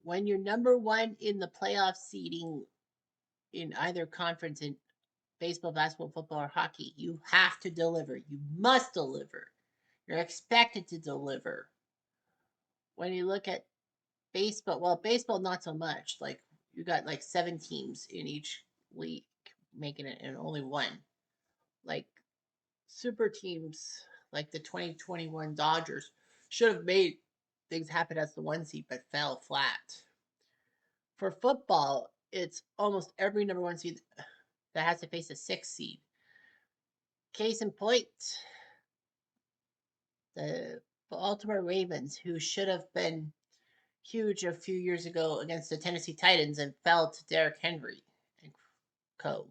when you're number one in the playoff seeding in either conference in baseball, basketball, football, or hockey, you have to deliver. You must deliver. You're expected to deliver. When you look at baseball, well, baseball not so much. Like you got like 7 teams in each league making it, and only one. Like super teams, like the 2021 Dodgers, should have made things happen as the 1 seed, but fell flat. For football, it's almost every number 1 seed that has to face a 6 seed. Case in point, the Baltimore Ravens, who should have been huge a few years ago against the Tennessee Titans and fell to Derrick Henry and co.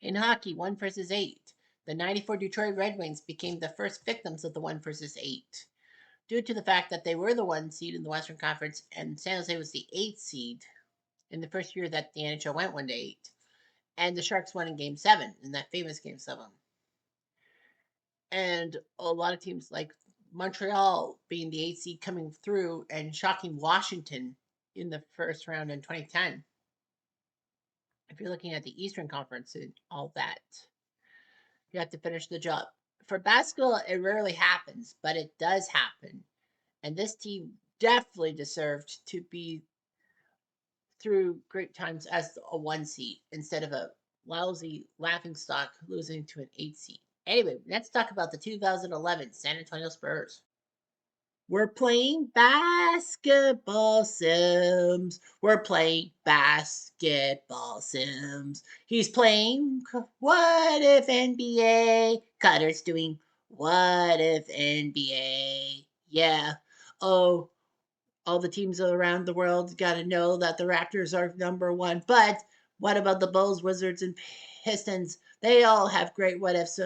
In hockey, 1 versus 8. The 94 Detroit Red Wings became the first victims of the 1 versus 8 due to the fact that they were the 1 seed in the Western Conference and San Jose was the 8 seed in the first year that the NHL went 1-8. And the Sharks won in Game 7, in that famous Game 7. And a lot of teams like Montreal being the 8 seed coming through and shocking Washington in the first round in 2010. If you're looking at the Eastern Conference and all that, you have to finish the job. For basketball, it rarely happens, but it does happen. And this team definitely deserved to be through great times as a 1 seed instead of a lousy laughingstock losing to an 8 seed. Anyway, let's talk about the 2011 San Antonio Spurs. We're playing basketball sims. We're playing basketball sims. He's playing What If NBA. Cutter's doing What If NBA. Yeah. Oh, all the teams around the world got to know that the Raptors are number one. But what about the Bulls, Wizards, and Pistons? They all have great what ifs,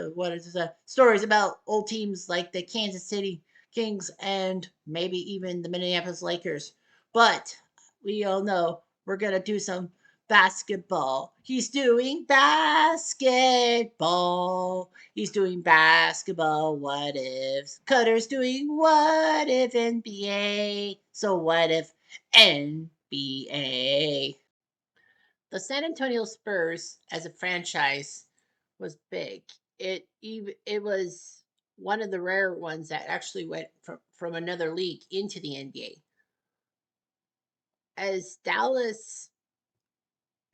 stories about old teams like the Kansas City Kings and maybe even the Minneapolis Lakers. But we all know we're going to do some basketball. He's doing basketball. He's doing basketball. What if? Cutter's doing what if NBA? So what if NBA? The San Antonio Spurs as a franchise was big. It was one of the rare ones that actually went from another league into the NBA. As Dallas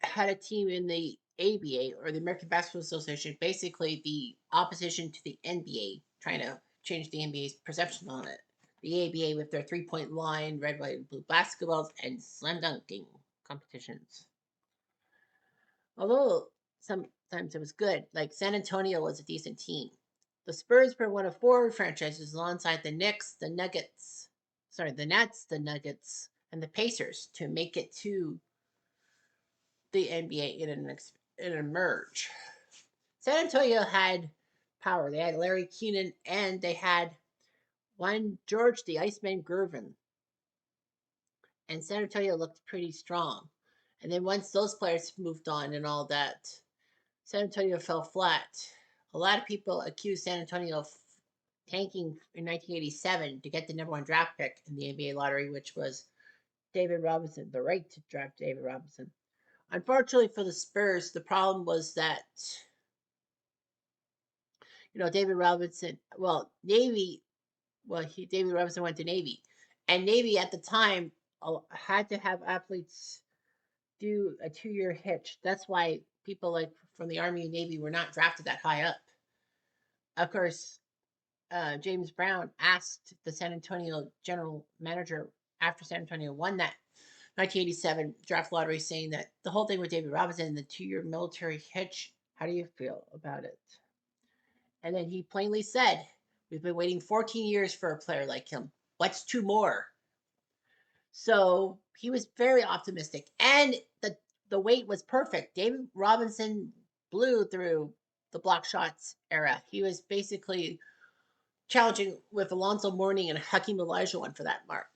had a team in the ABA or the American Basketball Association, basically the opposition to the NBA, trying to change the NBA's perception on it. The ABA with their 3-point line, red, white, and blue basketballs, and slam dunking competitions. Although sometimes it was good, like San Antonio was a decent team. The Spurs were one of 4 franchises alongside the Knicks, the Nets, the Nuggets, and the Pacers to make it to the NBA in an emerge. San Antonio had power. They had Larry Keenan and they had one George the Iceman Gervin. And San Antonio looked pretty strong. And then once those players moved on and all that, San Antonio fell flat. A lot of people accused San Antonio of tanking in 1987 to get the number 1 draft pick in the NBA lottery, which was David Robinson, the right to draft David Robinson. Unfortunately for the Spurs, the problem was that David Robinson. Well, Navy. Well, David Robinson went to Navy, and Navy at the time had to have athletes do a 2-year hitch. That's why people like from the Army and Navy were not drafted that high up. Of course, James Brown asked the San Antonio general manager after San Antonio won that 1987 draft lottery, saying that the whole thing with David Robinson and the 2-year military hitch. How do you feel about it? And then he plainly said, "We've been waiting 14 years for a player like him. What's 2 more?" So he was very optimistic. And the wait was perfect. David Robinson blew through the block shots era. He was basically challenging with Alonzo Mourning and Hakeem Olajuwon for that mark.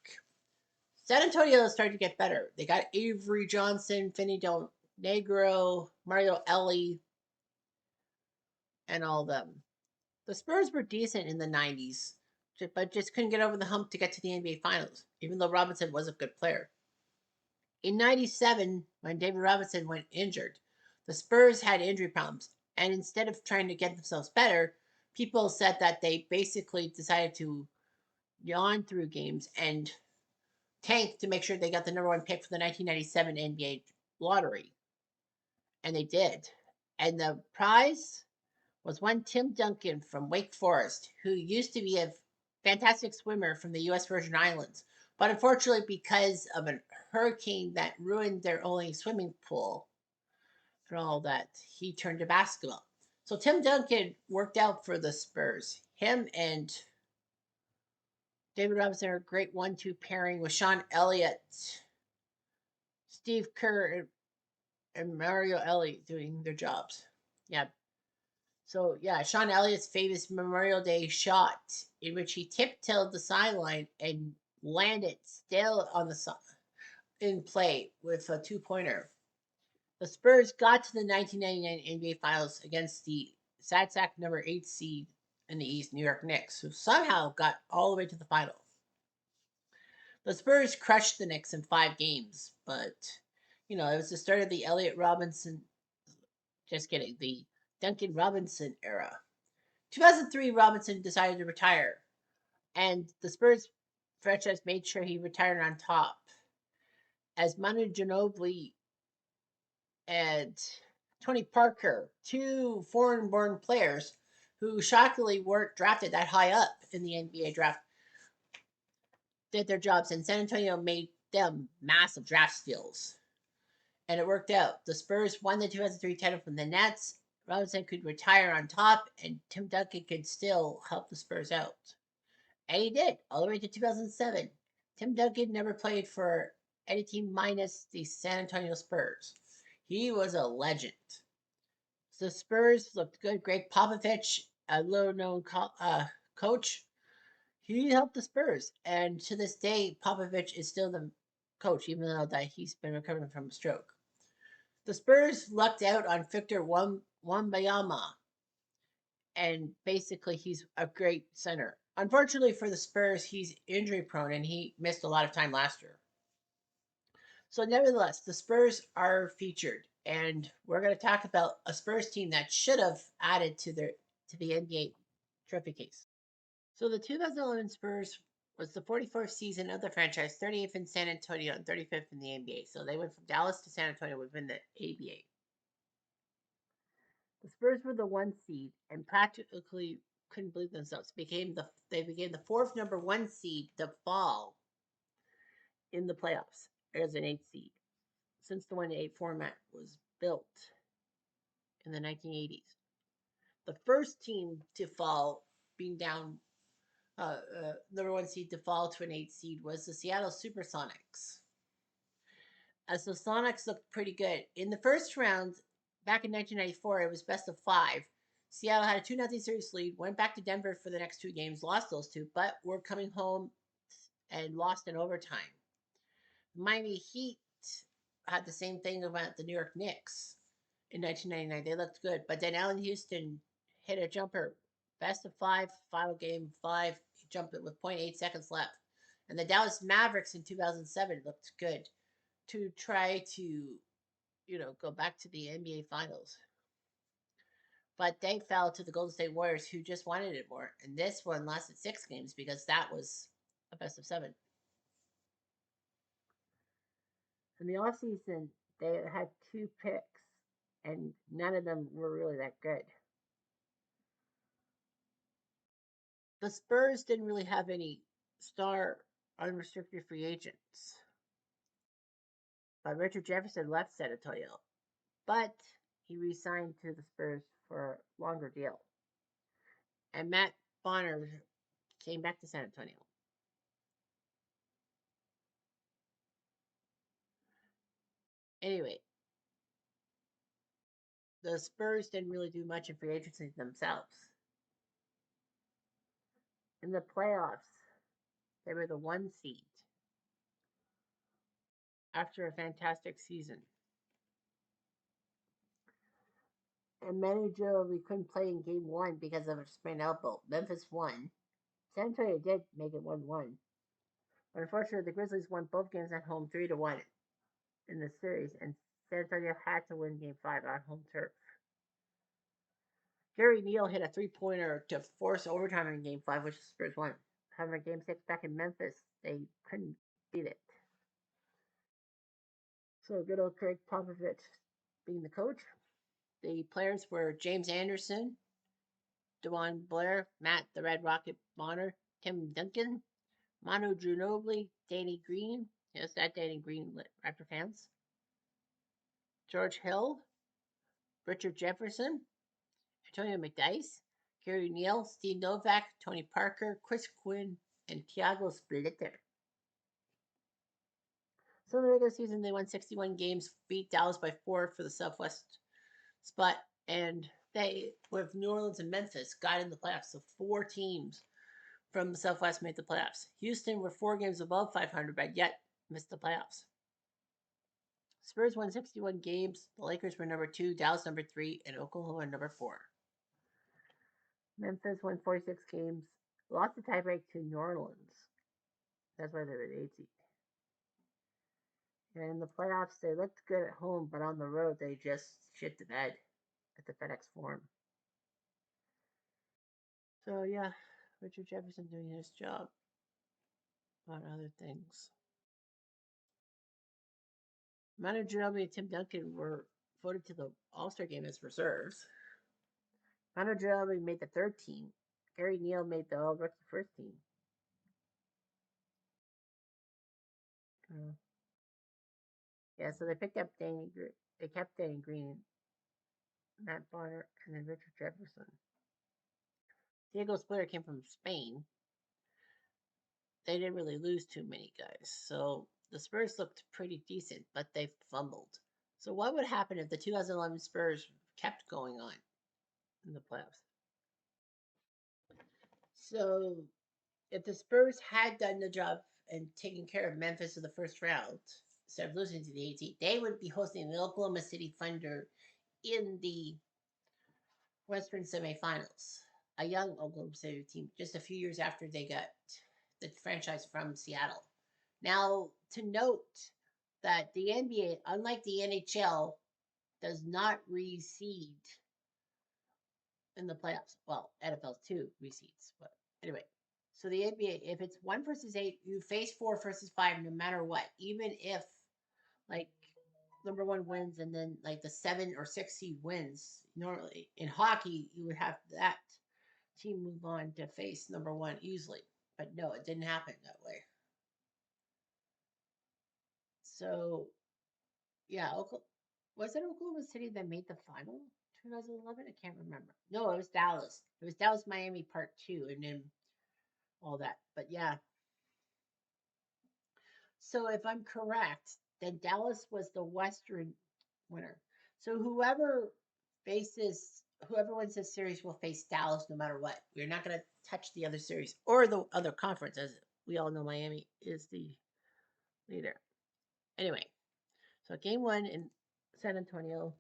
San Antonio started to get better. They got Avery Johnson, Finny Del Negro, Mario Ellie, and all of them. The Spurs were decent in the 90s, but just couldn't get over the hump to get to the NBA Finals, even though Robinson was a good player. In '97, when David Robinson went injured, the Spurs had injury problems, and instead of trying to get themselves better, people said that they basically decided to yawn through games and tank to make sure they got the number one pick for the 1997 NBA lottery. And they did. And the prize was one Tim Duncan from Wake Forest, who used to be a fantastic swimmer from the U.S. Virgin Islands. But unfortunately, because of a hurricane that ruined their only swimming pool and all that, he turned to basketball. So Tim Duncan worked out for the Spurs. Him and David Robinson are a great 1-2 pairing with Sean Elliott, Steve Kerr, and Mario Elliott doing their jobs. Yeah. So yeah, Sean Elliott's famous Memorial Day shot, in which he tiptoed the sideline and landed still on the in play with a 2-pointer. The Spurs got to the 1999 NBA Finals against the sad sack number 8 seed in the East, New York Knicks, who somehow got all the way to the final. The Spurs crushed the Knicks in 5 games, but it was the start of the Elliott Robinson. Just kidding, the Duncan Robinson era. 2003, Robinson decided to retire, and the Spurs franchise made sure he retired on top, as Manu Ginobili and Tony Parker, 2 foreign-born players who shockingly weren't drafted that high up in the NBA draft, did their jobs, and San Antonio made them massive draft steals. And it worked out. The Spurs won the 2003 title from the Nets. Robinson could retire on top, and Tim Duncan could still help the Spurs out. And he did, all the way to 2007. Tim Duncan never played for any team minus the San Antonio Spurs. He was a legend. The Spurs looked good. Greg Popovich, a little-known coach, he helped the Spurs. And to this day, Popovich is still the coach, even though that he's been recovering from a stroke. The Spurs lucked out on Victor Wembanyama, and basically he's a great center. Unfortunately for the Spurs, he's injury prone and he missed a lot of time last year. So nevertheless, the Spurs are featured, and we're going to talk about a Spurs team that should have added to the NBA trophy case. So the 2011 Spurs was the 44th season of the franchise, 38th in San Antonio and 35th in the NBA. So they went from Dallas to San Antonio within the ABA. The Spurs were the 1 seed and practically couldn't believe themselves. They became the 4th number 1 seed to fall in the playoffs as an 8 seed since the 1-8 format was built in the 1980s. The first team to fall, being down number 1 seed to fall to an 8 seed, was the Seattle Supersonics. As the Sonics looked pretty good in the first round back in 1994, it was best of 5. Seattle had a 2-0 series lead, went back to Denver for the next 2 games, lost those 2, but were coming home and lost in overtime. Miami Heat had the same thing about the New York Knicks in 1999. They looked good, but then Allen Houston hit a jumper, best of 5, final game 5, he jumped it with 0.8 seconds left. And the Dallas Mavericks in 2007 looked good to try to, go back to the NBA Finals. But they fell to the Golden State Warriors, who just wanted it more. And this one lasted 6 games because that was a best of 7. In the offseason, they had 2 picks, and none of them were really that good. The Spurs didn't really have any star unrestricted free agents. Richard Jefferson left San Antonio, but he re-signed to the Spurs for a longer deal. And Matt Bonner came back to San Antonio. Anyway, the Spurs didn't really do much in free agency themselves. In the playoffs, they were the 1 seed after a fantastic season. And Manu Ginobili couldn't play in game 1 because of a sprained elbow. Memphis won. San Antonio did make it 1-1. But unfortunately, the Grizzlies won both games at home 3-1 in the series, and San Antonio had to win Game 5 on home turf. Gary Neal hit a three-pointer to force overtime in Game 5, which the Spurs won. However, Game 6 back in Memphis, they couldn't beat it. So good old Craig Popovich being the coach. The players were James Anderson, DeJuan Blair, Matt the Red Rocket Bonner, Tim Duncan, Manu Ginobili, Danny Green. Yes, that Danny Green, Raptor fans. George Hill, Richard Jefferson, Antonio McDyess, Gary Neal, Steve Novak, Tony Parker, Chris Quinn, and Thiago Splitter. So in the regular season, they won 61 games, beat Dallas by 4 for the Southwest spot, and they, with New Orleans and Memphis, got in the playoffs. So 4 teams from the Southwest made the playoffs. Houston were 4 games above 500, but yet missed the playoffs. Spurs won 61 games. The Lakers were number 2, Dallas number 3, and Oklahoma number 4. Memphis won 46 games, lost the tiebreak to New Orleans. That's why they were the 8th seed. And in the playoffs, they looked good at home, but on the road, they just shit the bed at the FedEx Forum. So, yeah, Richard Jefferson doing his job on other things. Manu Ginobili and Tim Duncan were voted to the All-Star game as reserves. Manu Ginobili made the 3rd team. Gary Neal made the All-Rookie 1st team. Yeah, so they picked up Danny. They kept Danny Green, Matt Bonner, and then Richard Jefferson. Diego Splitter came from Spain. They didn't really lose too many guys, so the Spurs looked pretty decent, but they fumbled. So what would happen if the 2011 Spurs kept going on in the playoffs? So if the Spurs had done the job and taken care of Memphis in the first round, instead of losing to the 8th, they would be hosting the Oklahoma City Thunder in the Western semifinals. A young Oklahoma City team, just a few years after they got the franchise from Seattle. Now, to note that the NBA, unlike the NHL, does not reseed in the playoffs. Well, NFL too reseeds, but anyway. So the NBA, if it's 1 versus 8, you face 4 versus 5 no matter what. Even if like number 1 wins and then like the 7 or 6 seed wins. Normally in hockey, you would have that team move on to face number 1 easily. But no, it didn't happen that way. So yeah, was it Oklahoma City that made the final 2011? I can't remember. No, it was Dallas. It was Dallas Miami Part 2 and then all that. But yeah. So if I'm correct, then Dallas was the Western winner. So whoever wins this series will face Dallas no matter what. We're not going to touch the other series or the other conference, as we all know Miami is the leader. Anyway, so game 1 in San Antonio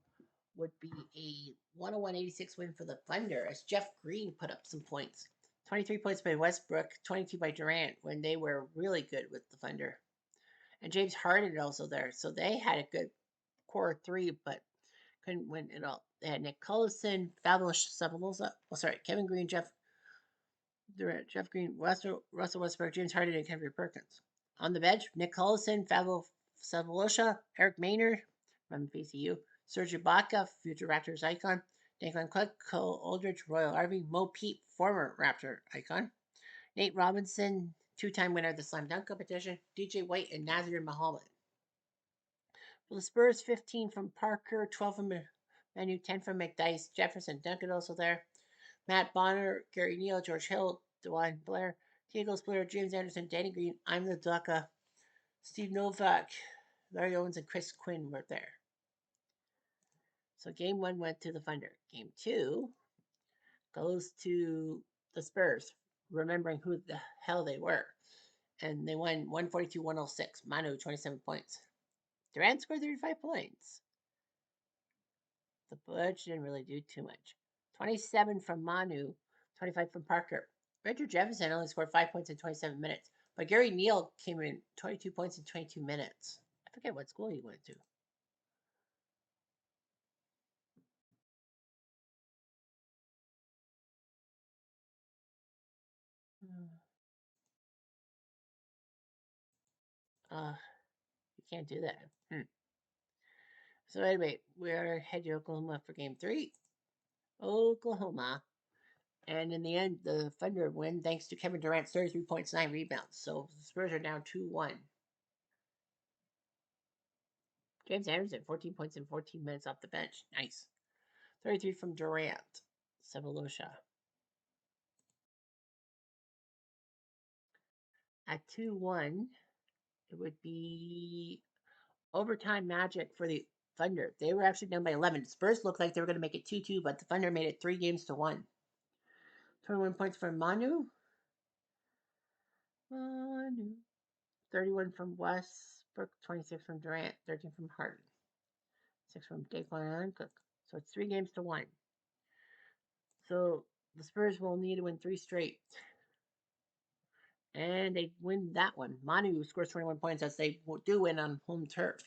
would be a 101-86 win for the Thunder as Jeff Green put up some points. 23 points by Westbrook, 22 by Durant when they were really good with the Thunder. And James Harden also there. So they had a good core 3, but couldn't win it all. They had Nick Collison, Fabulous Sabulosa. Oh, sorry, Kevin Green, Jeff Durant, Jeff Green, Russell Westbrook, James Harden, and Kendrick Perkins. On the bench, Nick Collison, Fabulous Sabulosa, Eric Maynard from VCU, Serge Ibaka, future Raptors icon, Declan Cook, Cole Aldridge, Royal Harvey, Mo Peep, former Raptor icon, Nate Robinson, 2-time winner of the Slam Dunk competition, DJ White, and Nazir Muhammad. For the Spurs, 15 from Parker, 12 from Manu, 10 from McDyess, Jefferson, Duncan also there, Matt Bonner, Gary Neal, George Hill, DeJuan Blair, Diego Splitter, James Anderson, Danny Green, I'm the Ducka, Steve Novak, Larry Owens, and Chris Quinn were there. So game 1 went to the Thunder. Game 2 goes to the Spurs, remembering who the hell they were. And they won 142-106. Manu, 27 points. Durant scored 35 points. The Butch didn't really do too much. 27 from Manu, 25 from Parker. Richard Jefferson only scored 5 points in 27 minutes, but Gary Neal came in 22 points in 22 minutes. I forget what school he went to. You can't do that. So anyway, we're headed to Oklahoma for Game 3. Oklahoma. And in the end, the Thunder win thanks to Kevin Durant's 33 points, 9 rebounds. So the Spurs are down 2-1. James Anderson, 14 points in 14 minutes off the bench. Nice. 33 from Durant. Sevolosha. At 2-1, it would be overtime magic for the Thunder. They were actually down by 11. Spurs looked like they were going to make it 2-2, but the Thunder made it 3 games to 1. 21 points from Manu. 31 from Westbrook, 26 from Durant, 13 from Harden, 6 from Daquan and Cook. So it's 3 games to 1. So the Spurs will need to win 3 straight. And they win that one. Manu scores 21 points as they do win on home turf.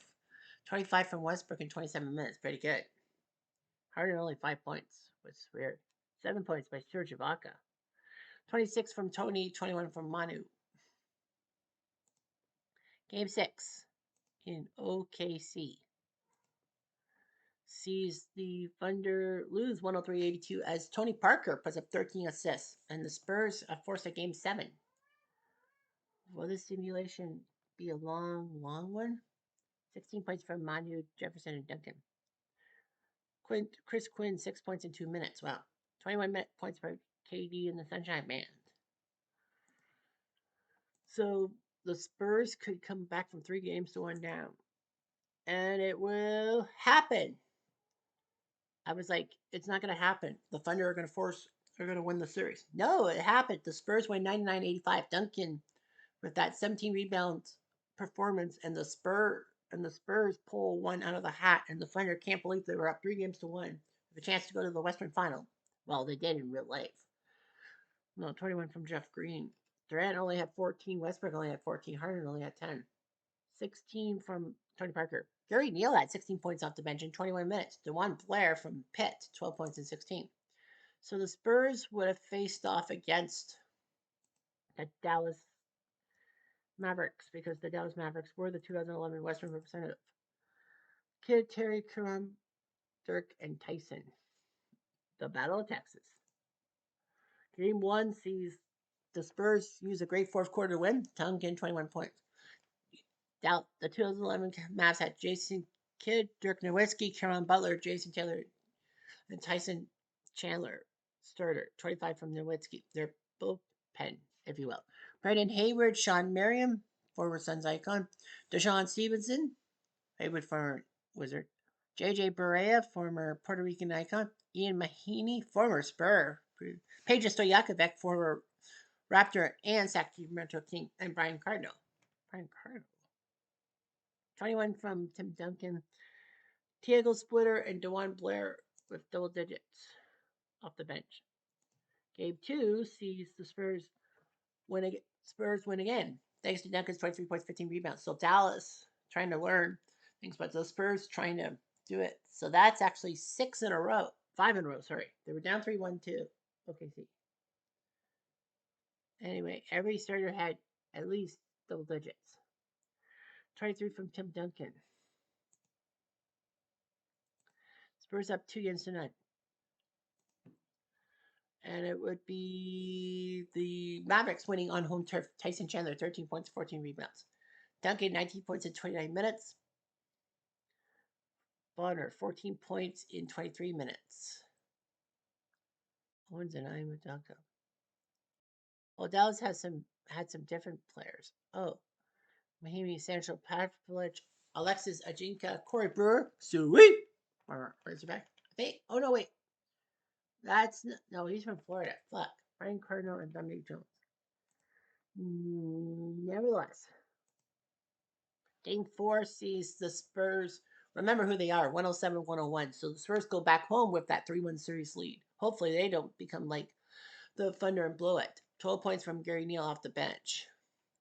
25 from Westbrook in 27 minutes. Pretty good. Harden only 5 points. What's weird. 7 points by Serge Ibaka. 26 from Tony, 21 from Manu. Game 6 in OKC sees the Thunder lose 103-82 as Tony Parker puts up 13 assists, and the Spurs are forced a Game 7. Will this simulation be a long one? 16 points from Manu, Jefferson, and Duncan. Chris Quinn, 6 points in 2 minutes. Wow. 21 points for KD and the Sunshine Band. So the Spurs could come back from 3 games to 1 down. And it will happen. I was like, it's not going to happen. The Thunder are going to win the series. No, it happened. The Spurs win 99-85. Duncan with that 17 rebounds performance, and the Spurs pull one out of the hat, and the Thunder can't believe they were up 3 games to 1 with a chance to go to the Western Final. Well, they did in real life. No, 21 from Jeff Green. Durant only had 14. Westbrook only had 14. Harden only had 10. 16 from Tony Parker. Gary Neal had 16 points off the bench in 21 minutes. DeJuan Blair from Pitt, 12 points in 16. So the Spurs would have faced off against the Dallas Mavericks because the Dallas Mavericks were the 2011 Western representative. Kid, Terry, Karam, Dirk, and Tyson. The Battle of Texas. Game 1 sees the Spurs use a great fourth quarter win. Duncan, 21 points. The 2011 Mavs had Jason Kidd, Dirk Nowitzki, Cameron Butler, Jason Taylor, and Tyson Chandler starter. 25 from Nowitzki. They're both pen, if you will. Brendan Hayward, Sean Merriam, former Suns icon. Deshaun Stevenson, Hayward former Wizard. JJ Barea, former Puerto Rican icon. Ian Mahinmi, former Spur. Peja Stojakovic, former Raptor and Sacramento King. And Brian Cardinal. 21 from Tim Duncan. Tiago Splitter and DeJuan Blair with double digits off the bench. Game 2 sees the Spurs win again, thanks to Duncan's 23 points, 15 rebounds. So Dallas trying to learn things, but the Spurs trying to do it. So that's actually 5 in a row, sorry. They were down 3-1 to OKC. Anyway, every starter had at least double digits. 23 from Tim Duncan. Spurs up 2 games to none. And it would be the Mavericks winning on home turf. Tyson Chandler, 13 points, 14 rebounds. Duncan, 19 points in 29 minutes. Bonner, 14 points in 23 minutes. Owens and I with Duncan. Well, Dallas had some different players. Oh, Mahinmi, Sancho, Pavlich, Alexis Ajinka, Corey Brewer, sweet. Where's he back? Oh no, wait. No, he's from Florida. Fuck. Brian Cardinal and Dominic Jones. Nevertheless, Game 4 sees the Spurs. Remember who they are, 107-101. So the Spurs go back home with that 3-1 series lead. Hopefully they don't become like the Thunder and blow it. 12 points from Gary Neal off the bench.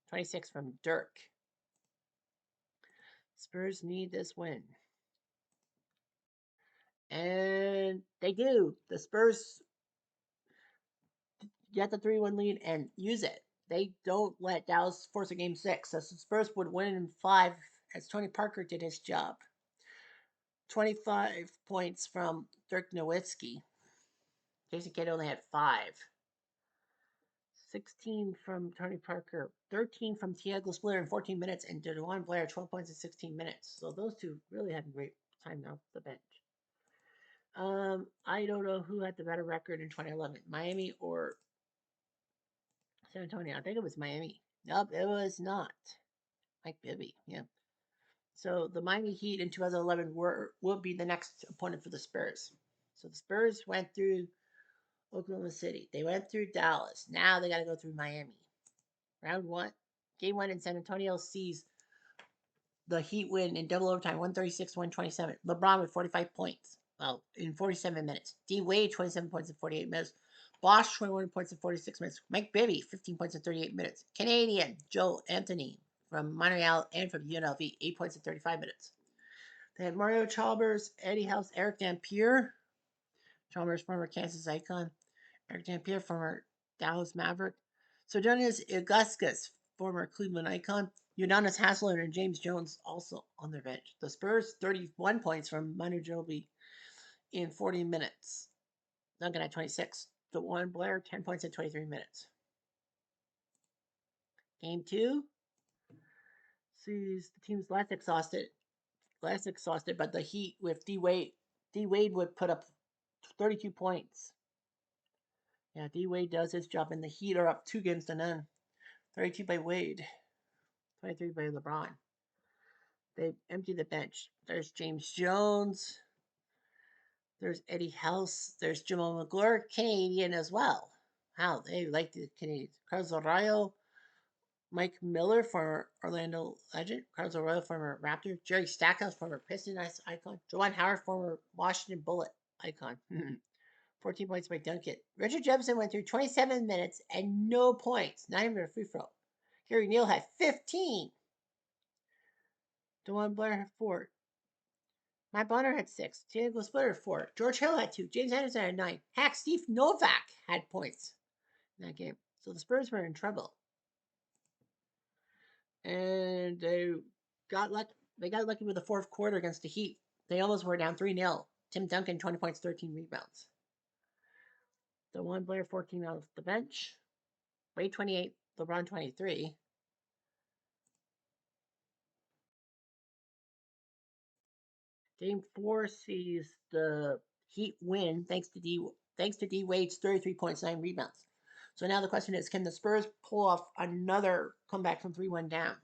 26 from Dirk. Spurs need this win. And they do. The Spurs get the 3-1 lead and use it. They don't let Dallas force a game 6. So the Spurs would win in 5 as Tony Parker did his job. 25 points from Dirk Nowitzki. Jason Kidd only had 5. 16 from Tony Parker, 13 from Thiago Splitter in 14 minutes, and DeJuan Blair 12 points in 16 minutes. So those two really had a great time off the bench. I don't know who had the better record in 2011, Miami or San Antonio. I think it was Miami. Nope, it was not. Mike Bibby, yeah. So the Miami Heat in 2011 will be the next opponent for the Spurs. So the Spurs went through Oklahoma City. They went through Dallas. Now they got to go through Miami. Round 1. Game 1 in San Antonio sees the Heat win in double overtime, 136-127. LeBron with 45 points. Well, in 47 minutes. D Wade, 27 points in 48 minutes. Bosch, 21 points in 46 minutes. Mike Bibby, 15 points in 38 minutes. Canadian, Joe Anthony from Montreal and from UNLV, 8 points in 35 minutes. They had Mario Chalmers, Eddie House, Eric Dampier. Chalmers, former Kansas icon. Eric Dampier, former Dallas Maverick. Sardonius Ilgauskas, former Cleveland icon. Udonis Haslem and James Jones also on their bench. The Spurs, 31 points from Manu Ginobili in 40 minutes. Duncan at 26. DeJuan Blair, 10 points in 23 minutes. Game 2 sees the team's less exhausted, but the Heat with D Wade would put up 32 points. Yeah, D Wade does his job, and the Heat are up 2-0. 32 by Wade, 23 by LeBron. They empty the bench. There's James Jones. There's Eddie House. There's Jamal McGlure, Canadian as well. Wow, they like the Canadians. Carlos Arroyo, Mike Miller, former Orlando legend. Carlos Arroyo, former Raptor. Jerry Stackhouse, former Pistons icon. Juwan Howard, former Washington Bullet icon. 14 points by Duncan. Richard Jefferson went through 27 minutes and no points. Not even a free throw. Gary Neal had 15. DeJuan Blair had 4. Matt Bonner had 6. Thiago Splitter had 4. George Hill had 2. James Anderson had 9. Hack Steve Novak had points in that game. So the Spurs were in trouble. And they got lucky. They got lucky with the fourth quarter against the Heat. They almost were down 3-0. Tim Duncan, 20 points, 13 rebounds. DeJuan Blair, 14 off the bench. Wade, 28. LeBron, 23. Game 4 sees the Heat win thanks to D Wade's 33 points, 9 rebounds. So now the question is, can the Spurs pull off another comeback from 3-1 down?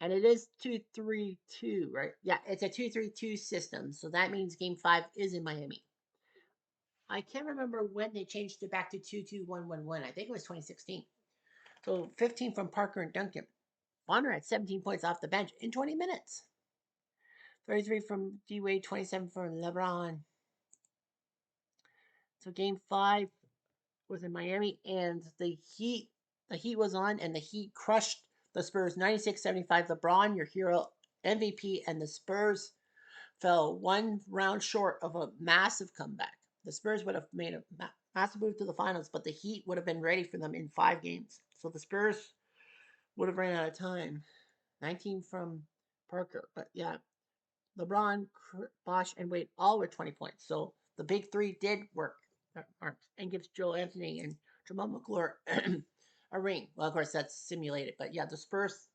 And it is 2-3-2, right? Yeah, it's a 2-3-2 system. So that means game 5 is in Miami. I can't remember when they changed it back to 2-2-1-1-1. I think it was 2016. So 15 from Parker and Duncan. Bonner had 17 points off the bench in 20 minutes. 33 from D Wade, 27 from LeBron. So game 5 was in Miami, and the Heat was on, and the Heat crushed the Spurs 96-75. LeBron, your hero, MVP, and the Spurs fell one round short of a massive comeback. The Spurs would have made a massive move to the finals, but the Heat would have been ready for them in 5 games. So the Spurs would have ran out of time. 19 from Parker, but yeah, LeBron, Bosch, and Wade all were 20 points. So the big 3 did work and gives Joe Anthony and Jamal McGlure a ring. Well, of course, that's simulated. But yeah, the Spurs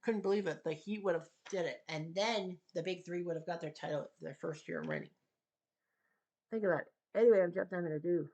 couldn't believe it. The Heat would have did it. And then the big 3 would have got their title their first year running. Think about it. Anyway, I'm Jeff. I'm going to do